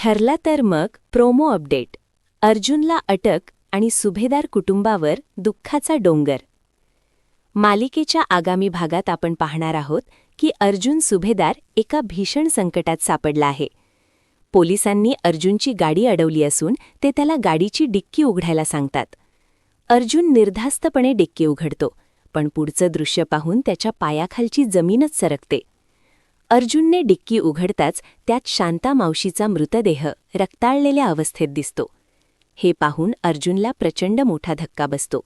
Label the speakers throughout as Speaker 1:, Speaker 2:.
Speaker 1: ठरला तर मग प्रोमो अपडेट. अर्जुनला अटक आणि सुभेदार कुटुंबावर दुःखाचा डोंगर. मालिकेच्या आगामी भागात आपण पाहणार आहोत की अर्जुन सुभेदार एका भीषण संकटात सापडला आहे. पोलिसांनी अर्जुनची गाडी अडवली असून ते त्याला गाडीची डिक्की उघडायला सांगतात. अर्जुन निर्धास्तपणे डिक्की उघडतो, पण पुढचं दृश्य पाहून त्याच्या पायाखालची जमीनच सरकते. अर्जुनने डिक्की उघडताच त्यात शांता मावशीचा मृतदेह रक्ताळलेल्या अवस्थेत दिसतो. हे पाहून अर्जुनला प्रचंड मोठा धक्का बसतो.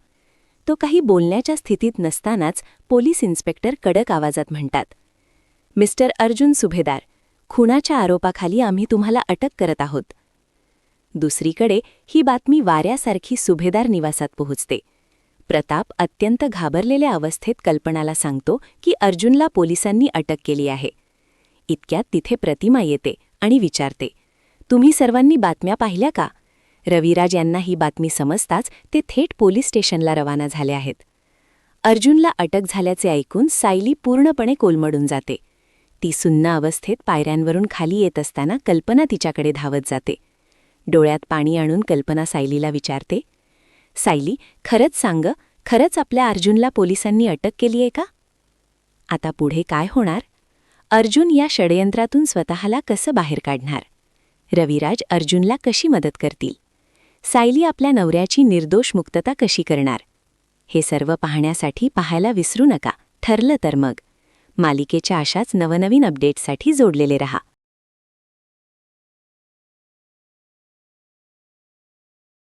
Speaker 1: तो काही बोलण्याच्या स्थितीत नसतानाच पोलीस इन्स्पेक्टर कडक आवाजात म्हणतात, मिस्टर अर्जुन सुभेदार, खुनाच्या आरोपाखाली आम्ही तुम्हाला अटक करत आहोत. दुसरीकडे ही बातमी वाऱ्यासारखी सुभेदार निवासात पोहोचते. प्रताप अत्यंत घाबरलेल्या अवस्थेत कल्पनाला सांगतो की अर्जुनला पोलिसांनी अटक केली आहे. इतक्यात तिथे प्रतिमा येते आणि विचारते, तुम्ही सर्वांनी बातम्या पाहिल्या का? रविराज यांना ही बातमी समजताच ते थेट पोलीस स्टेशनला रवाना झाले आहेत. अर्जुनला अटक झाल्याचे ऐकून सायली पूर्णपणे कोलमडून जाते. ती सुन्न अवस्थेत पायऱ्यांवरून खाली येत असताना कल्पना तिच्याकडे धावत जाते. डोळ्यात पाणी आणून कल्पना सायलीला विचारते, सायली, खरंच सांग, खरंच आपल्या अर्जुनला पोलिसांनी अटक केली आहे का? आता पुढे काय होणार? अर्जुन या षडयंत्रातून स्वतःला कसं बाहेर काढणार? रविराज अर्जुनला कशी मदत करतील? सायली आपल्या नवऱ्याची निर्दोष मुक्तता कशी करणार? हे सर्व पाहण्यासाठी पाहायला विसरू नका. ठरलं तर मग. मालिकेच्या अशाच नवनवीन अपडेट्ससाठी जोडलेले रहा.